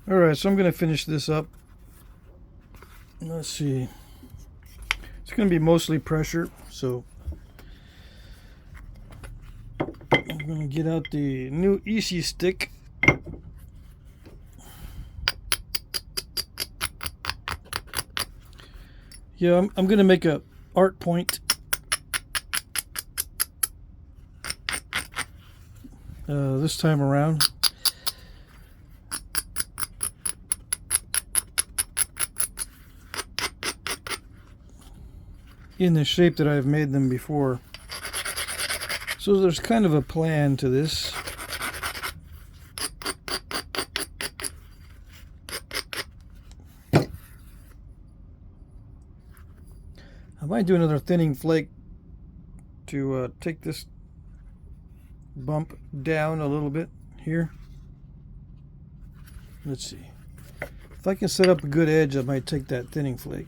Alright, so I'm going to finish this up. Let's see. It's going to be mostly pressure, so I'm going to get out the new Easy stick. Yeah, I'm going to make a art point. This time around. In the shape that I've made them before. So there's kind of a plan to this. I might do another thinning flake to take this bump down a little bit here. Let's see. If I can set up a good edge, I might take that thinning flake.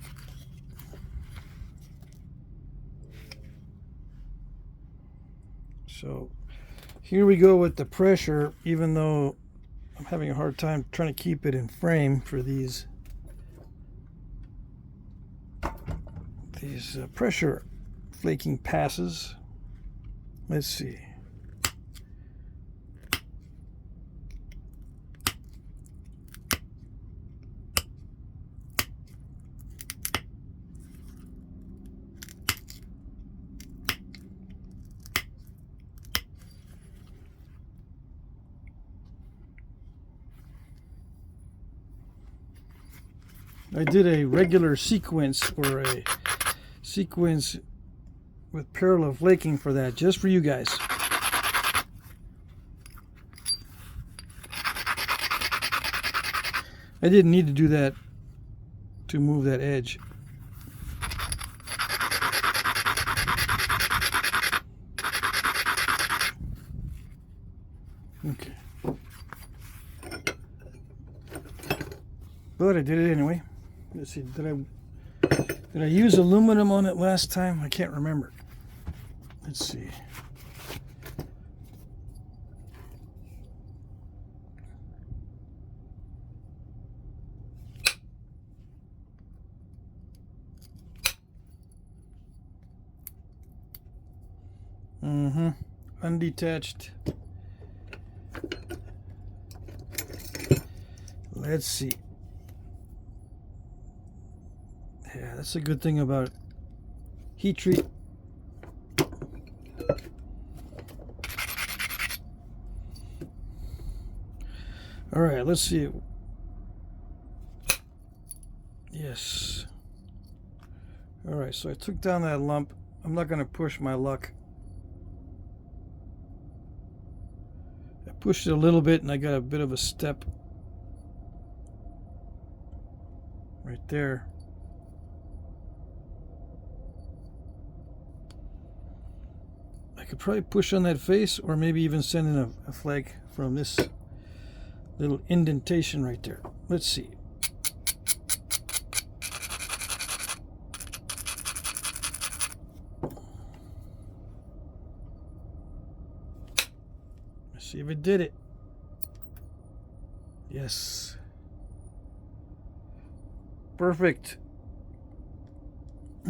So here we go with the pressure, even though I'm having a hard time trying to keep it in frame for these pressure flaking passes. Let's see. I did a regular sequence or a sequence with parallel flaking for that, just for you guys. I didn't need to do that to move that edge. Okay. But I did it anyway. Let's see, did I use aluminum on it last time? I can't remember. Let's see. Undetached. Let's see. Yeah, that's a good thing about heat treat. All right, let's see. Yes. All right, so I took down that lump. I'm not going to push my luck. I pushed it a little bit and I got a bit of a step right there. I could probably push on that face or maybe even send in a flake from this little indentation right there. Let's see. Let's see if it did it. Yes. Perfect.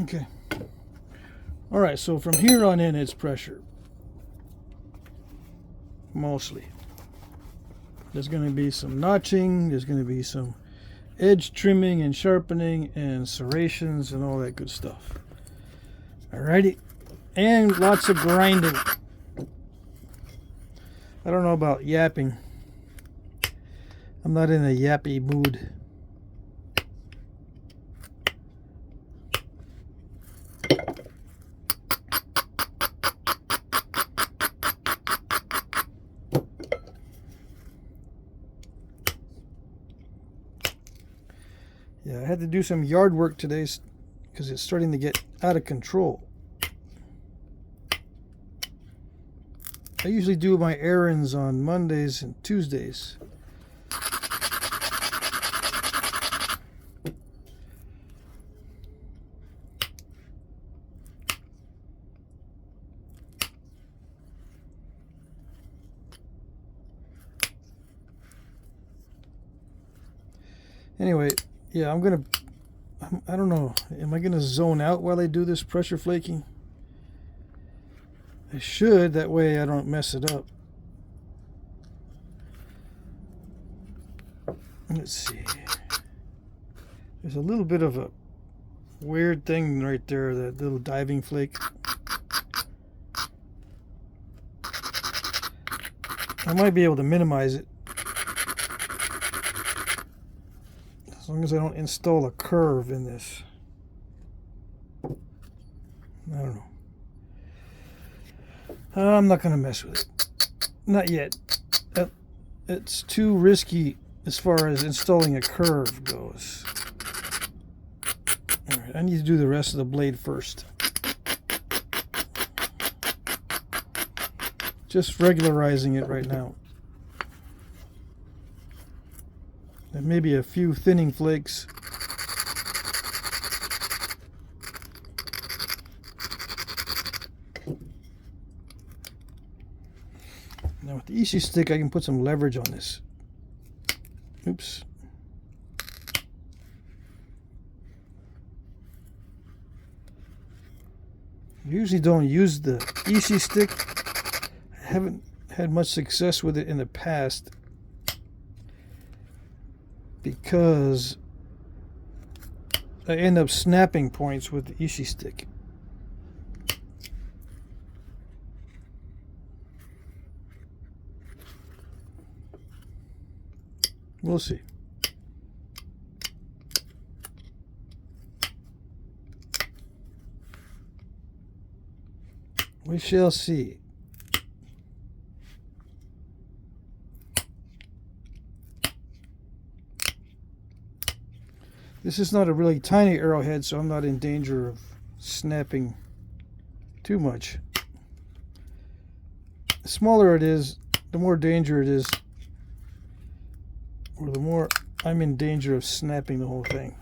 Okay. All right, so from here on in, it's pressure. Mostly. There's going to be some notching. There's going to be some edge trimming and sharpening and serrations and all that good stuff. Alrighty. And lots of grinding. I don't know about yapping. I'm not in a yappy mood. Yeah, I had to do some yard work today because it's starting to get out of control. I usually do my errands on Mondays and Tuesdays. Anyway, yeah, I don't know. Am I gonna zone out while I do this pressure flaking? I should, that way I don't mess it up. Let's see. There's a little bit of a weird thing right there, that little diving flake. I might be able to minimize it as long as I don't install a curve in this. I don't know. I'm not going to mess with it. Not yet. It's too risky as far as installing a curve goes. Alright, I need to do the rest of the blade first. Just regularizing it right now. And maybe a few thinning flakes. Now with the EC stick I can put some leverage on this. Oops. I usually don't use the EC stick. I haven't had much success with it in the past because I end up snapping points with the EC stick. We'll see. We shall see. This is not a really tiny arrowhead, so I'm not in danger of snapping too much. The smaller it is, the more danger it is, or the more I'm in danger of snapping the whole thing.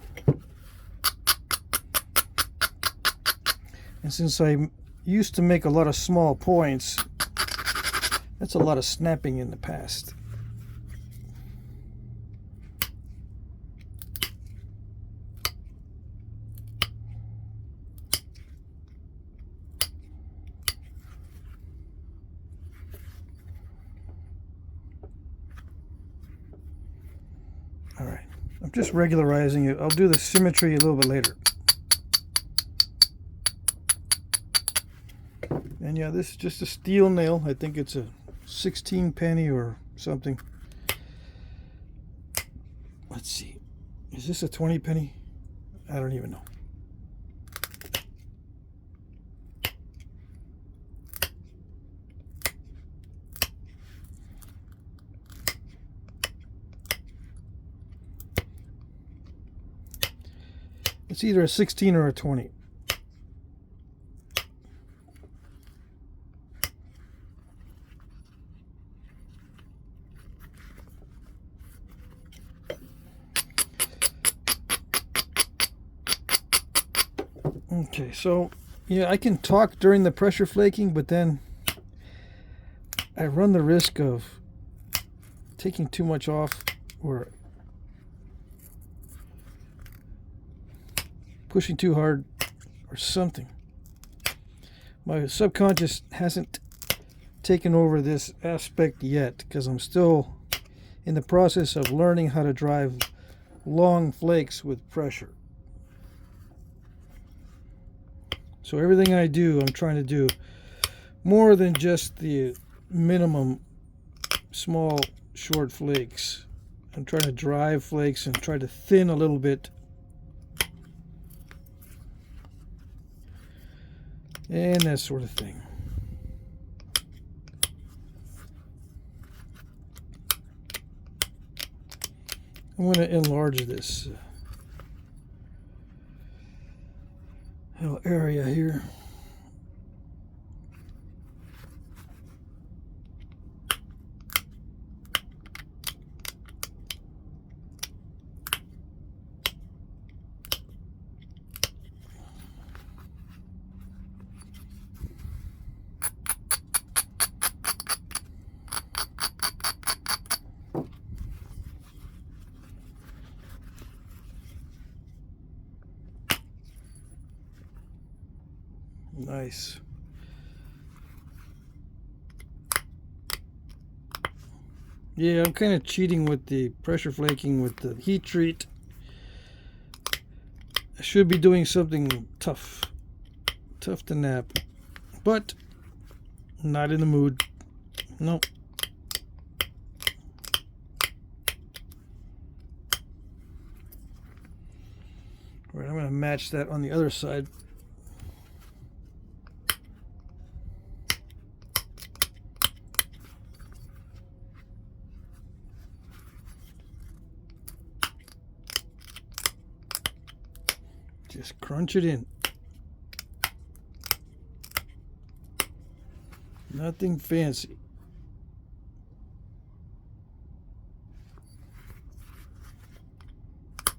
And since I used to make a lot of small points, that's a lot of snapping in the past. Alright, I'm just regularizing it. I'll do the symmetry a little bit later. And yeah, this is just a steel nail. I think it's a 16 penny or something. Let's see. Is this a 20 penny? I don't even know. It's either a 16 or a 20. Okay, so yeah, I can talk during the pressure flaking, but then I run the risk of taking too much off or pushing too hard or something. My subconscious hasn't taken over this aspect yet because I'm still in the process of learning how to drive long flakes with pressure. So everything I do, I'm trying to do more than just the minimum small short flakes. I'm trying to drive flakes and try to thin a little bit. And that sort of thing. I'm going to enlarge this little area here. Nice. Yeah, I'm kind of cheating with the pressure flaking with the heat treat. I should be doing something tough to nap, but not in the mood. Nope. All right, I'm going to match that on the other side. Just crunch it in. Nothing fancy.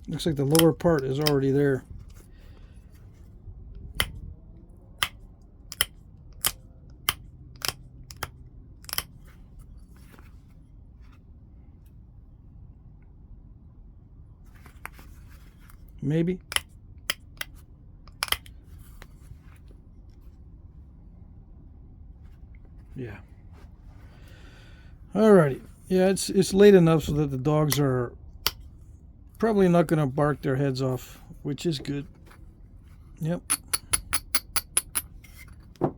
Looks like the lower part is already there. Maybe. Yeah. Alrighty. Yeah, it's late enough so that the dogs are probably not going to bark their heads off, which is good. Yep. I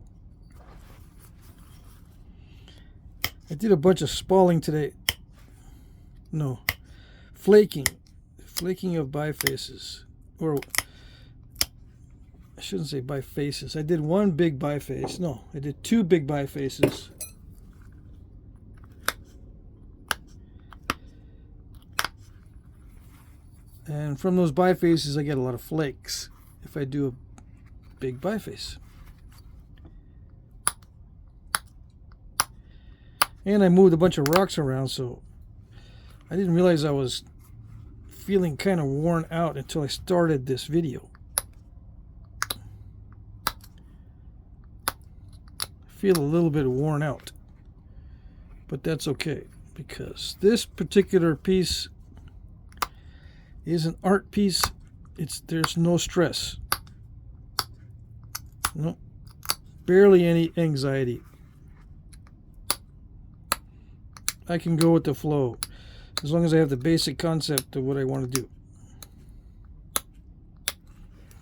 did a bunch of spalling today. No. Flaking. Flaking of bifaces. Or I shouldn't say bifaces. I did one big biface. No, I did two big bifaces. And from those bifaces, I get a lot of flakes if I do a big biface. And I moved a bunch of rocks around, so I didn't realize I was feeling kind of worn out until I started this video. I feel a little bit worn out, but that's okay because this particular piece is an art piece. There's no stress. No, barely any anxiety. I can go with the flow as long as I have the basic concept of what I want to do.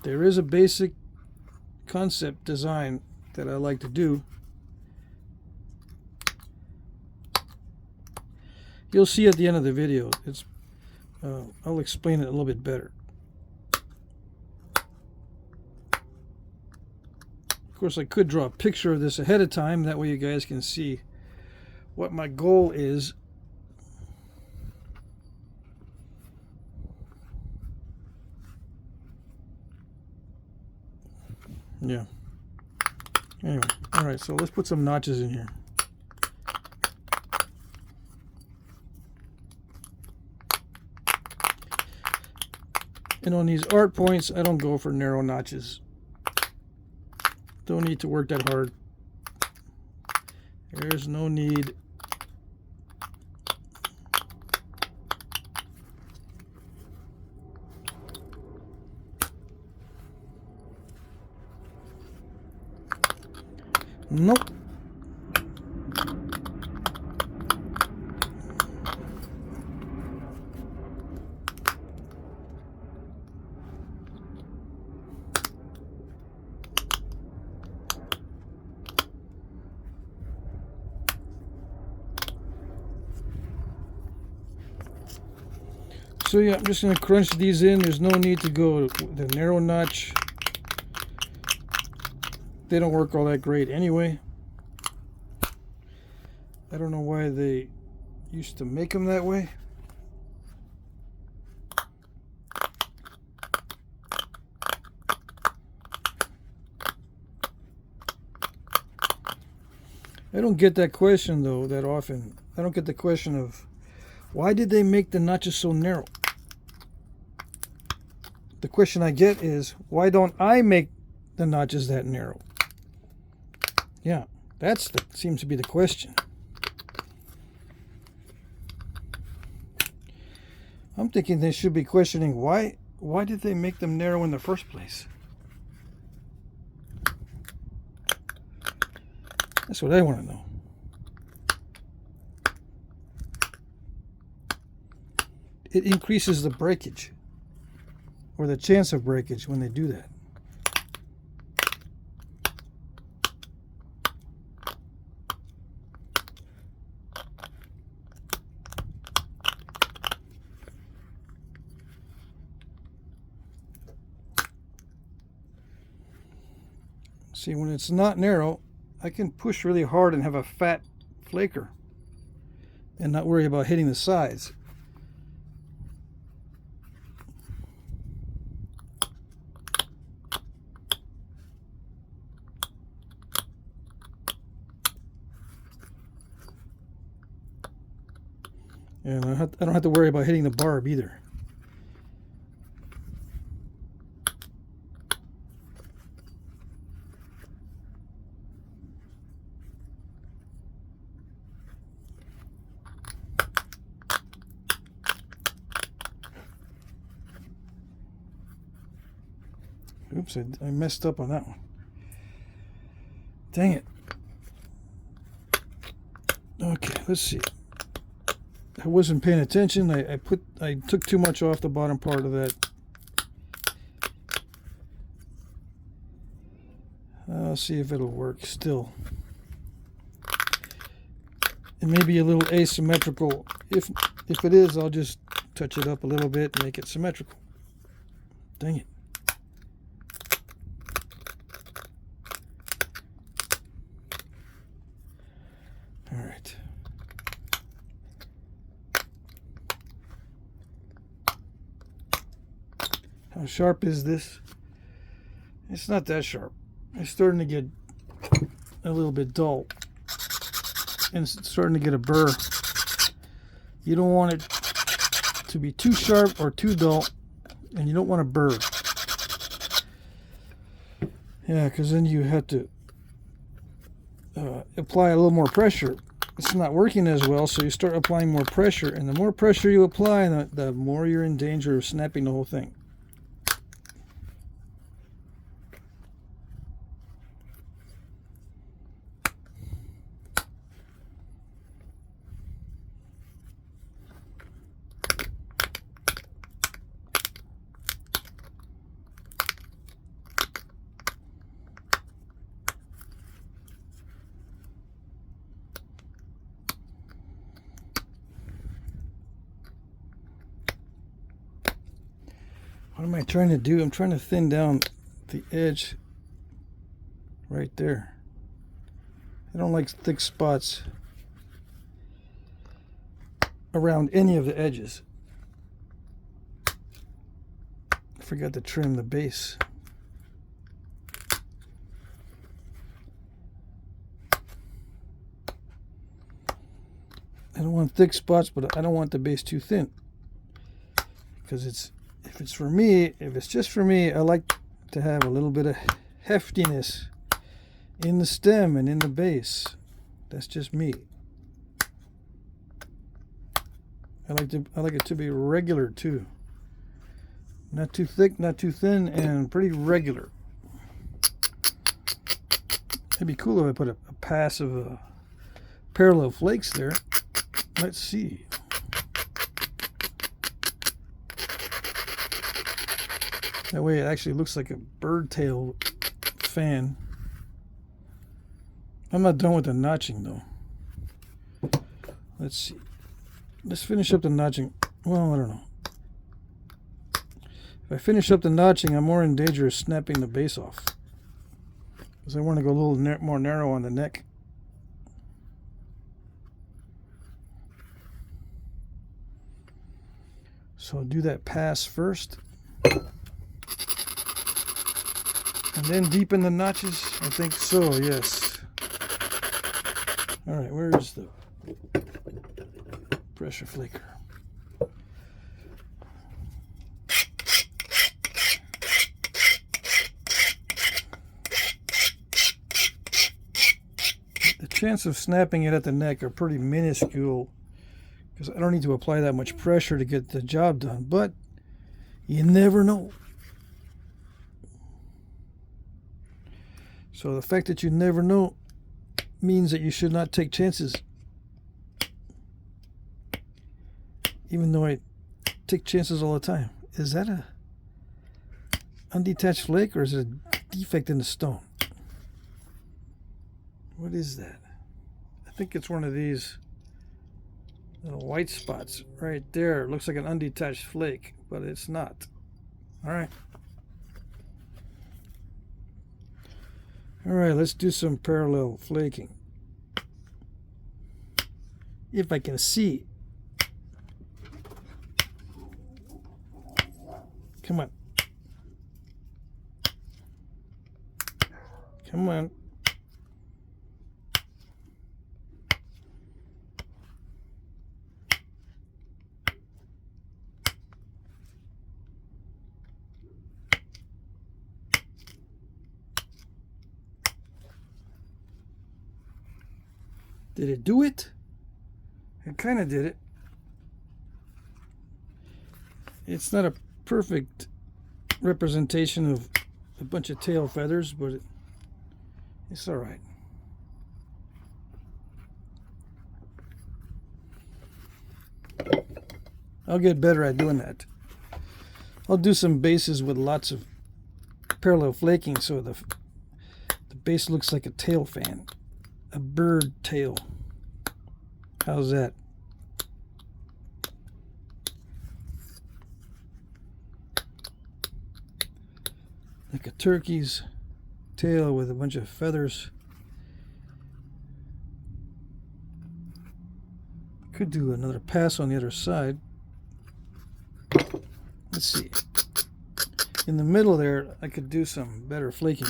There is a basic concept design that I like to do. You'll see at the end of the video. I'll explain it a little bit better. Of course, I could draw a picture of this ahead of time. That way you guys can see what my goal is. Yeah. Anyway, all right, so let's put some notches in here. And on these art points, I don't go for narrow notches. Don't need to work that hard. There's no need. Nope. So yeah, I'm just going to crunch these in. There's no need to go the narrow notch. They don't work all that great anyway. I don't know why they used to make them that way. I don't get that question though that often. I don't get the question of why did they make the notches so narrow? The question I get is why don't I make the notches that narrow? Yeah, seems to be the question. I'm thinking they should be questioning why did they make them narrow in the first place? That's what I want to know. It increases the breakage, or the chance of breakage, when they do that. See, when it's not narrow, I can push really hard and have a fat flaker and not worry about hitting the sides. And I don't have to worry about hitting the barb either. Oops, I messed up on that one. Dang it. Okay, let's see. I wasn't paying attention. I took too much off the bottom part of that. I'll see if it'll work still. It may be a little asymmetrical. If it is, I'll just touch it up a little bit and make it symmetrical. Dang it. All right. How sharp is this? It's not that sharp. It's starting to get a little bit dull. And it's starting to get a burr. You don't want it to be too sharp or too dull. And you don't want a burr. Yeah, because then you have to apply a little more pressure. It's not working as well, so you start applying more pressure. And the more pressure you apply, the more you're in danger of snapping the whole thing. What am I trying to do? I'm trying to thin down the edge right there. I don't like thick spots around any of the edges. I forgot to trim the base. I don't want thick spots, but I don't want the base too thin. Because if it's just for me, I like to have a little bit of heftiness in the stem and in the base. That's just me. I like it to be regular too. Not too thick, not too thin, and pretty regular. It'd be cool if I put a pass of parallel flakes there. Let's see. That way it actually looks like a bird tail fan. I'm not done with the notching though. Let's see. Let's finish up the notching. Well, I don't know. If I finish up the notching, I'm more in danger of snapping the base off. Because I want to go a little more narrow on the neck. So I'll do that pass first. And then deepen the notches? I think so, yes. Alright, where is the pressure flaker? The chance of snapping it at the neck are pretty minuscule because I don't need to apply that much pressure to get the job done, but you never know. So the fact that you never know means that you should not take chances. Even though I take chances all the time. Is that a undetached flake or is it a defect in the stone? What is that? I think it's one of these little white spots right there. It looks like an undetached flake, but it's not. All right. All right, let's do some parallel flaking. If I can see. Come on. Come on. Did it do it? It kind of did it. It's not a perfect representation of a bunch of tail feathers, but it's all right. I'll get better at doing that. I'll do some bases with lots of parallel flaking so the base looks like a tail fan. A bird tail. How's that? Like a turkey's tail with a bunch of feathers. Could do another pass on the other side. Let's see. In the middle there, I could do some better flaking.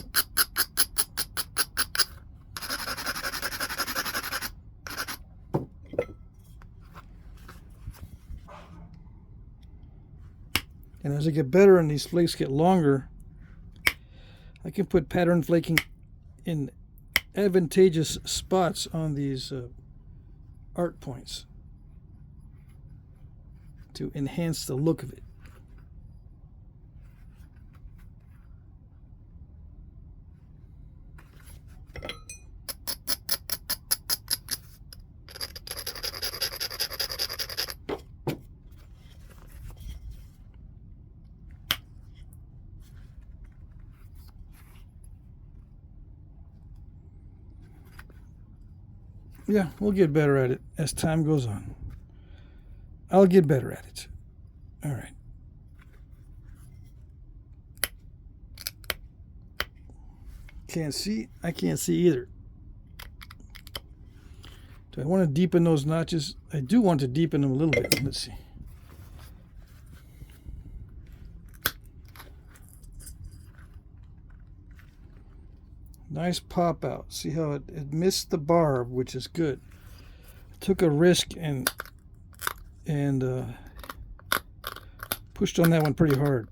And as I get better and these flakes get longer, I can put pattern flaking in advantageous spots on these art points to enhance the look of it. Yeah, we'll get better at it as time goes on. I'll get better at it. All right. Can't see? I can't see either. Do I want to deepen those notches? I do want to deepen them a little bit. Let's see. Nice pop out. See how it missed the barb, which is good. I took a risk and pushed on that one pretty hard.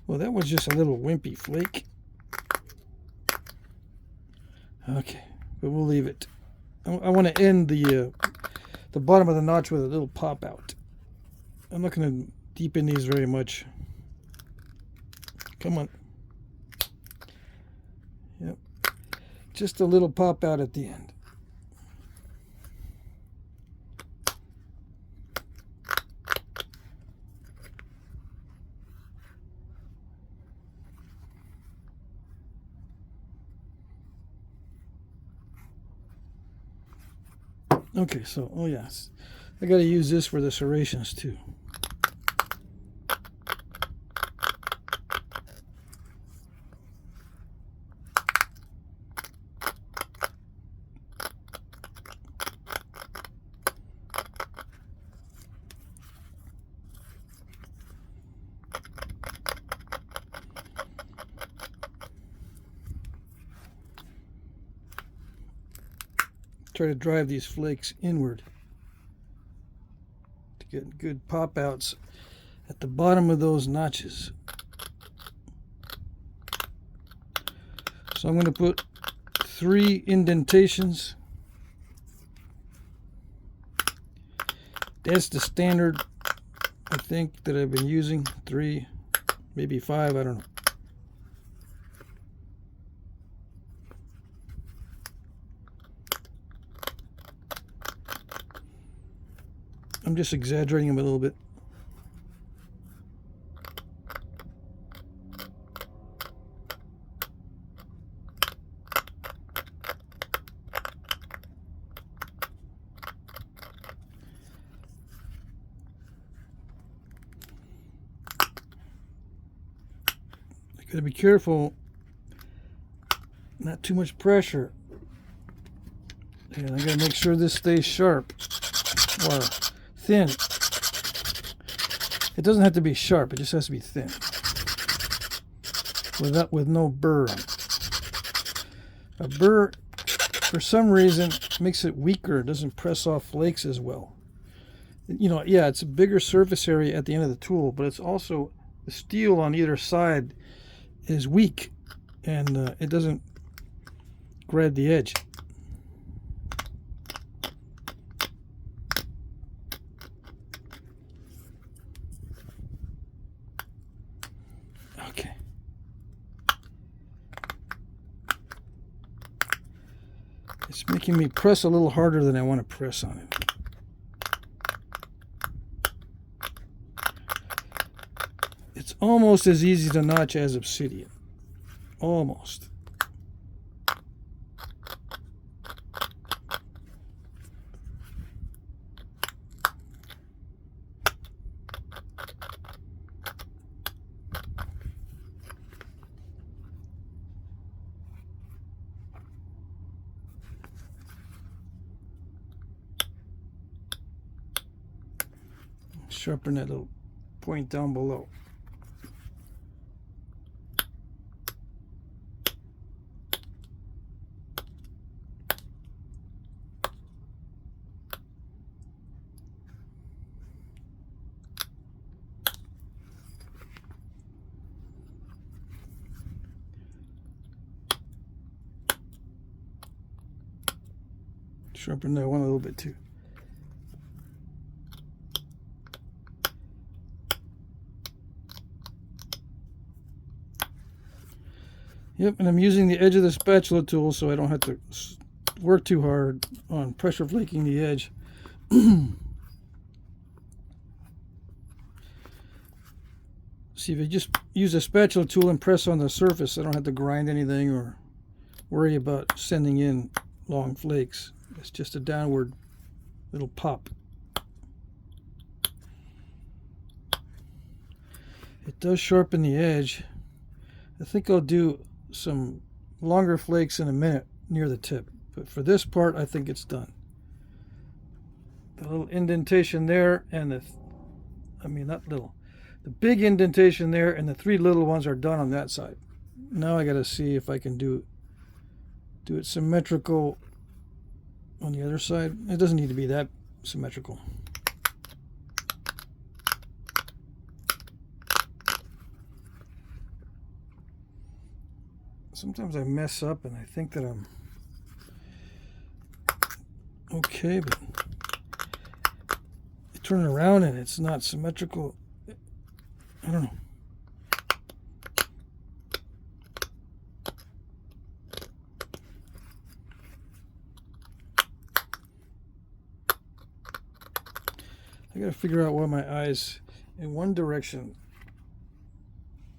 Well, that was just a little wimpy flake. Okay, but we'll leave it. I want to end the bottom of the notch with a little pop out. I'm not going to deepen these very much. Come on. Yep. Just a little pop out at the end. Okay, so, oh yes, I got to use this for the serrations too. Try to drive these flakes inward to get good pop outs at the bottom of those notches. So I'm going to put 3 indentations. That's the standard, I think, that I've been using. 3, maybe 5, I don't know. I'm just exaggerating them a little bit. Got to be careful, not too much pressure. And I got to make sure this stays sharp or thin. It doesn't have to be sharp, it just has to be thin. With no burr. A burr, for some reason, makes it weaker. It doesn't press off flakes as well. You know, yeah, it's a bigger surface area at the end of the tool, but it's also the steel on either side is weak, and it doesn't grab the edge. Okay. It's making me press a little harder than I want to press on it. It's almost as easy to notch as Obsidian. Almost. Sharpen that little point down below. Sharpen that one a little bit too. Yep, and I'm using the edge of the spatula tool so I don't have to work too hard on pressure flaking the edge. See, if I just use a spatula tool and press on the surface, I don't have to grind anything or worry about sending in long flakes. It's just a downward little pop. It does sharpen the edge. I think I'll do some longer flakes in a minute near the tip, but for this part I think it's done. The little indentation there and the big indentation there and the 3 little ones are done on that side. Now I got to see if I can do it symmetrical on the other side. It doesn't need to be that symmetrical. Sometimes I mess up and I think that I'm okay, but I turn it around and it's not symmetrical. I don't know. I gotta figure out why my eyes in one direction.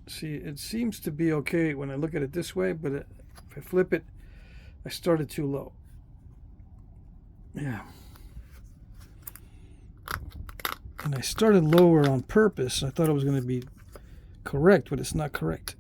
See, it seems to be okay when I look at it this way, but if I flip it, I started too low. Yeah. And I started lower on purpose. I thought it was going to be correct, but it's not correct.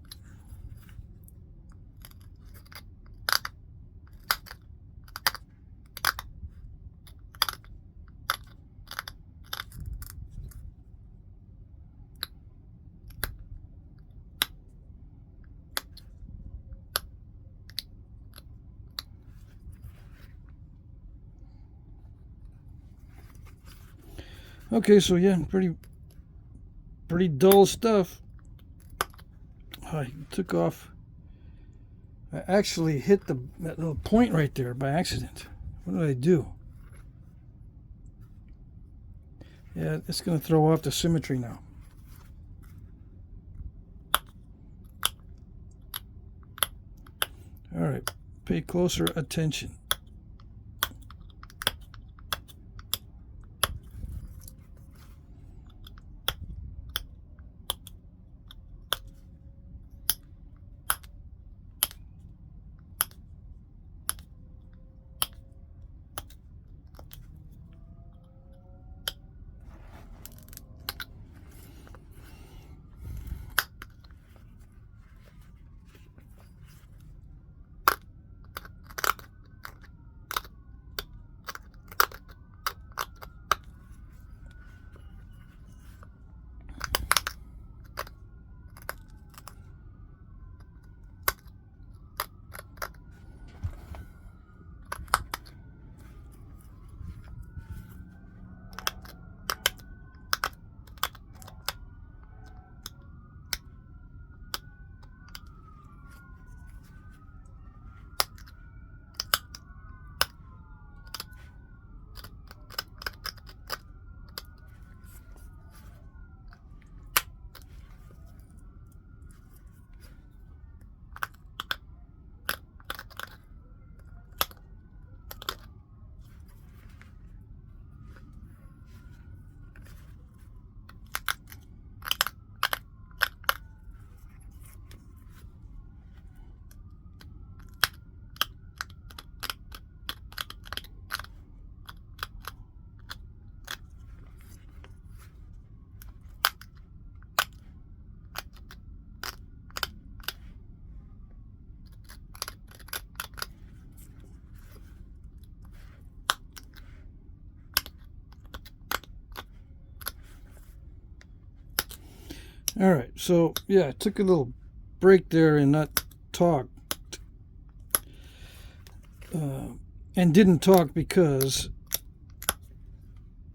Okay, so yeah, pretty dull stuff. I took off I actually hit that little point right there by accident. What did I do? Yeah, it's going to throw off the symmetry now. All right, pay closer attention. All right, so yeah, I took a little break there and not talked. And didn't talk because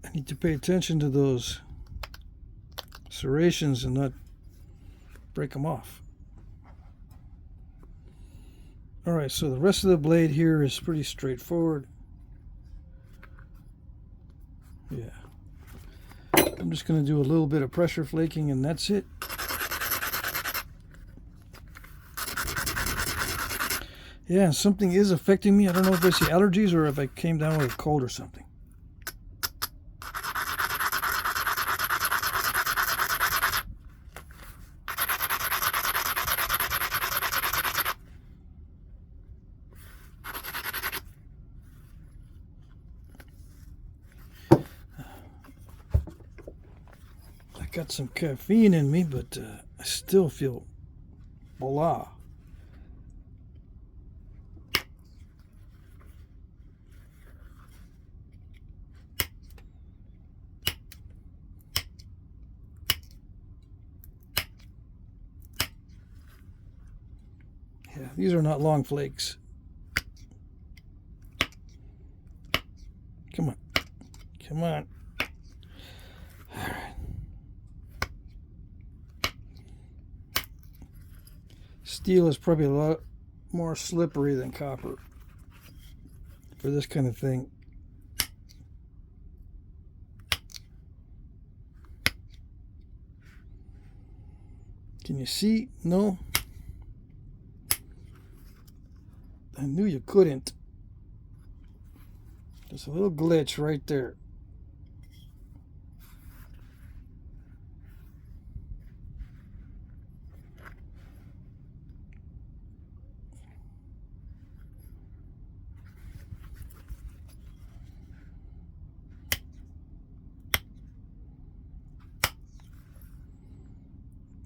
I need to pay attention to those serrations and not break them off. All right, so the rest of the blade here is pretty straightforward. Yeah. I'm just going to do a little bit of pressure flaking and that's it. Yeah, something is affecting me. I don't know if it's the allergies or if I came down with a cold or something. Got some caffeine in me, but I still feel blah. Yeah, these are not long flakes. Come on. Come on. Steel is probably a lot more slippery than copper for this kind of thing. Can you see? No? I knew you couldn't. There's a little glitch right there.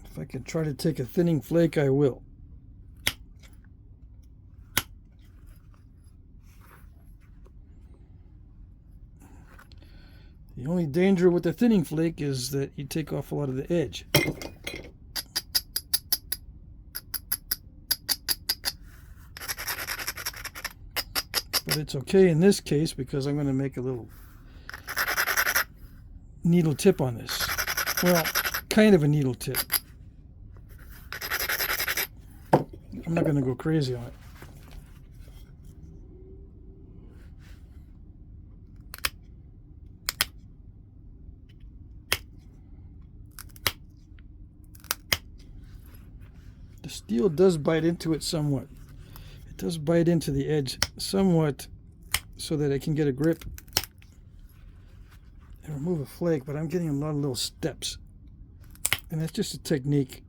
If I can try to take a thinning flake, I will. The only danger with the thinning flake is that you take off a lot of the edge. But it's okay in this case because I'm going to make a little needle tip on this. Well, kind of a needle tip. I'm not going to go crazy on it. The steel does bite into it somewhat. It does bite into the edge somewhat so that I can get a grip and remove a flake, but I'm getting a lot of little steps. And that's just a technique.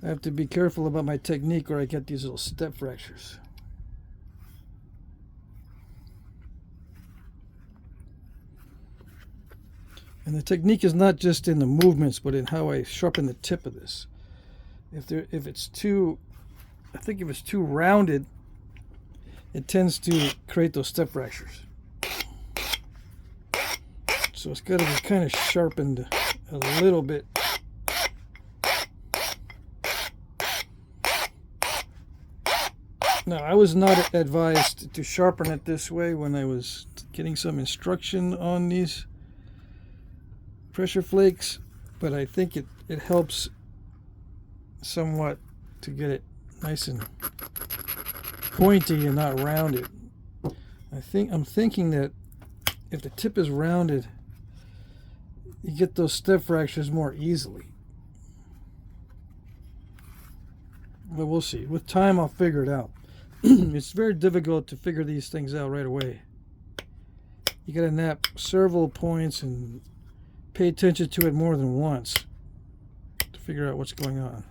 I have to be careful about my technique or I get these little step fractures. And the technique is not just in the movements, but in how I sharpen the tip of this. If it's too, I think if it's too rounded, it tends to create those step fractures. So it's got to be kind of sharpened a little bit. Now, I was not advised to sharpen it this way when I was getting some instruction on these pressure flakes, but I think it helps somewhat to get it nice and pointy and not rounded. I'm thinking that if the tip is rounded, you get those step fractures more easily. But we'll see. With time, I'll figure it out. It's very difficult to figure these things out right away. You gotta nap several points and pay attention to it more than once to figure out what's going on.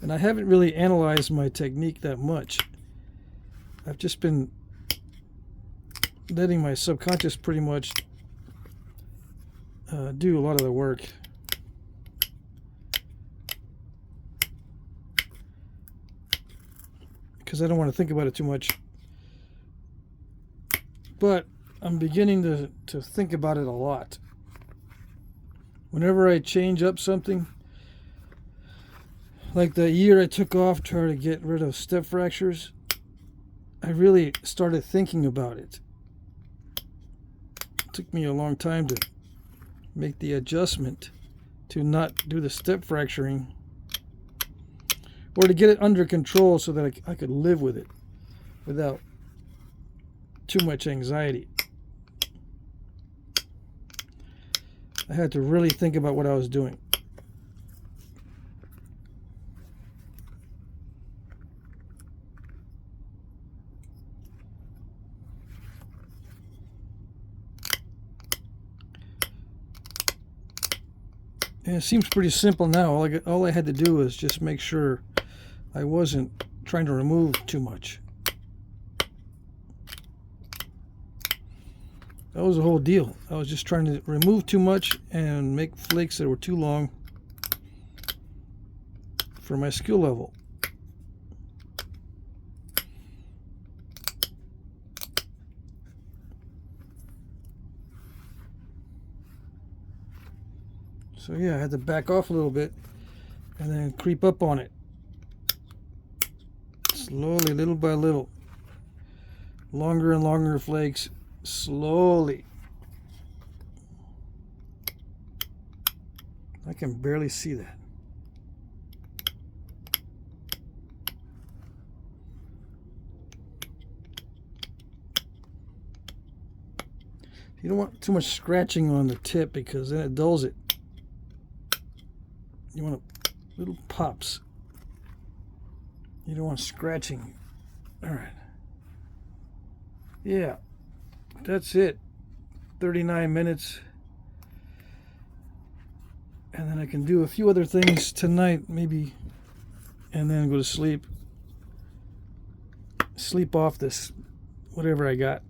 And I haven't really analyzed my technique that much. I've just been letting my subconscious pretty much do a lot of the work. Because I don't want to think about it too much. But I'm beginning to think about it a lot. Whenever I change up something, like the year I took off trying to get rid of step fractures, I really started thinking about it. It took me a long time to make the adjustment to not do the step fracturing, or to get it under control so that I could live with it without too much anxiety. I had to really think about what I was doing. And it seems pretty simple now. All I had to do was just make sure I wasn't trying to remove too much. That was the whole deal. I was just trying to remove too much and make flakes that were too long for my skill level. So yeah, I had to back off a little bit and then creep up on it. Slowly, little by little. Longer and longer flakes. Slowly. I can barely see that. You don't want too much scratching on the tip because then it dulls it. You want little pops. You don't want scratching. All right. Yeah. That's it. 39 minutes. And then I can do a few other things tonight, maybe, and then go to sleep. Sleep off this, whatever I got.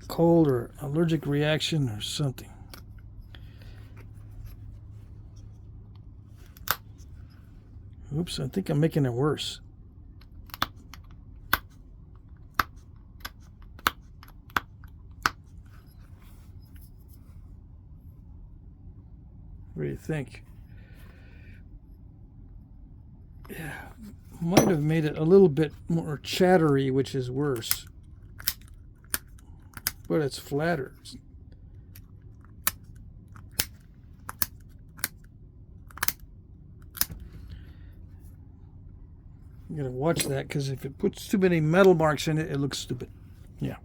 Cold or allergic reaction or something. Oops, I think I'm making it worse. What do you think? Yeah, might have made it a little bit more chattery, which is worse. But it's flatter. I'm gonna watch that because if it puts too many metal marks in it, it looks stupid. Yeah.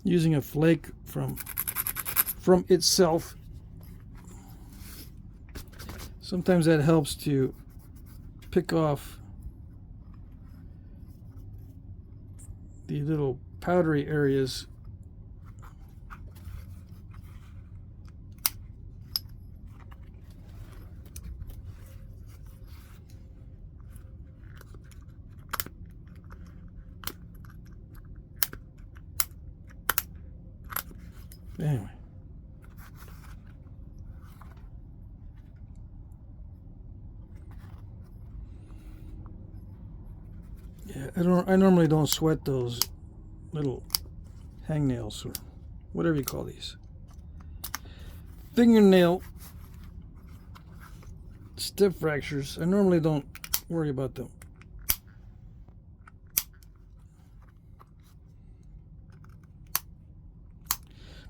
Using a flake from itself. Sometimes that helps to pick off the little powdery areas. Anyway. Yeah, I normally don't sweat those little hangnails or whatever you call these. Fingernail step fractures. I normally don't worry about them.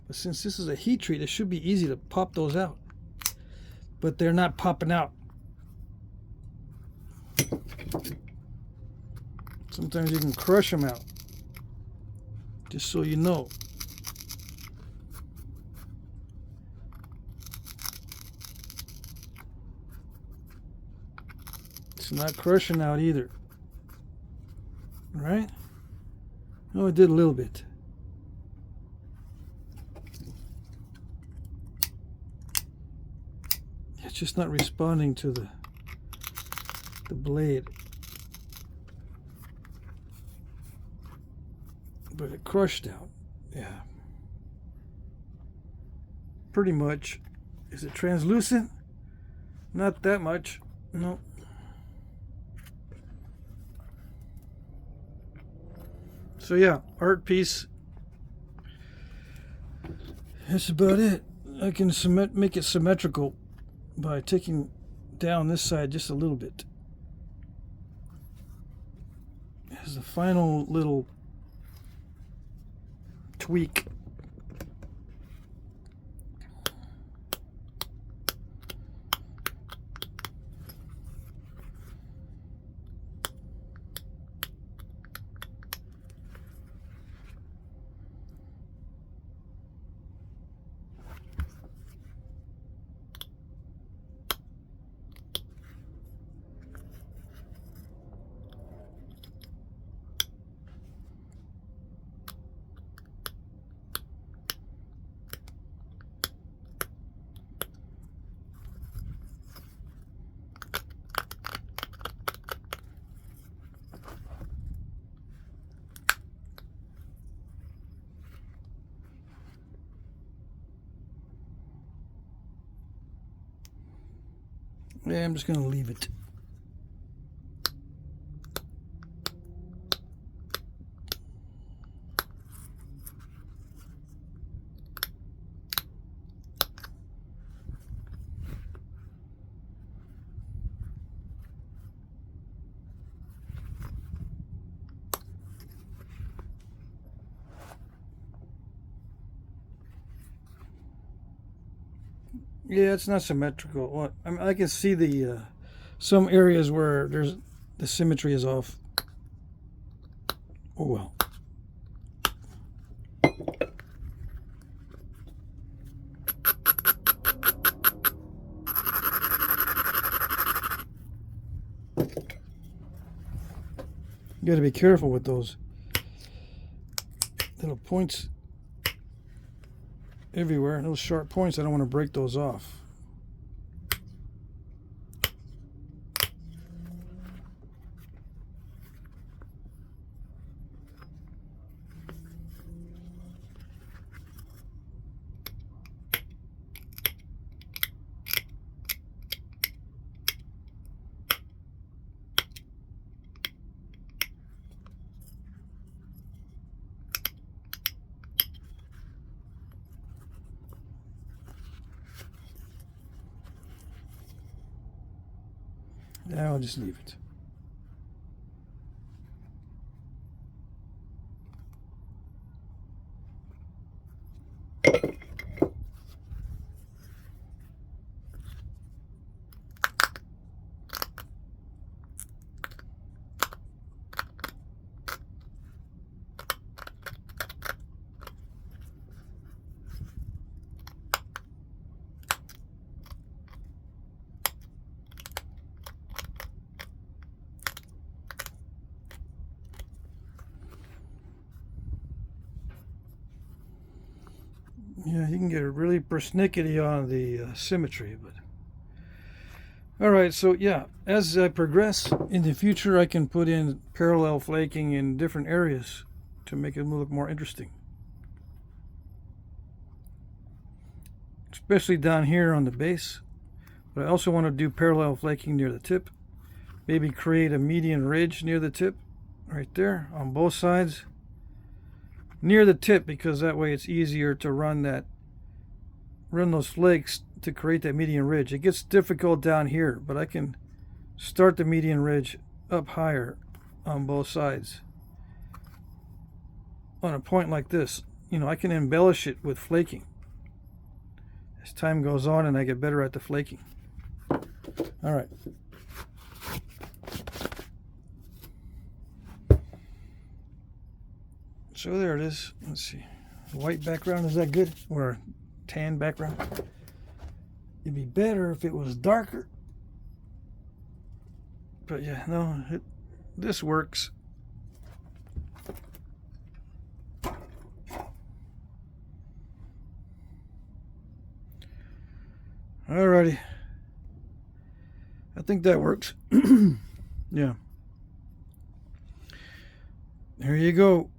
But since this is a heat treat, it should be easy to pop those out. But they're not popping out. Sometimes you can crush them out. Just so you know. It's not crushing out either. Right? Oh, it did a little bit. It's just not responding to the blade. But it crushed out. Yeah. Pretty much. Is it translucent? Not that much. No. So yeah, art piece. That's about it. I can make it symmetrical by taking down this side just a little bit. As the final little tweak. Yeah, I'm just going to leave it. Yeah, it's not symmetrical. Well, I can see the some areas where the symmetry is off. Oh well. You got to be careful with those little points everywhere. Those sharp points, I don't want to break those off. Now I'll just leave it. Yeah, you can get really persnickety on the symmetry, but all right. So yeah, as I progress in the future, I can put in parallel flaking in different areas to make it look more interesting, especially down here on the base. But I also want to do parallel flaking near the tip. Maybe create a median ridge near the tip, right there on both sides. Near the tip, because that way it's easier to run those flakes to create that median ridge. It gets difficult down here, but I can start the median ridge up higher on both sides. On a point like this, you know, I can embellish it with flaking as time goes on and I get better at the flaking. All right. So there it is. Let's see. White background, is that good? Or tan background? It'd be better if it was darker. But yeah, no, this works. Alrighty. I think that works. Yeah. There you go.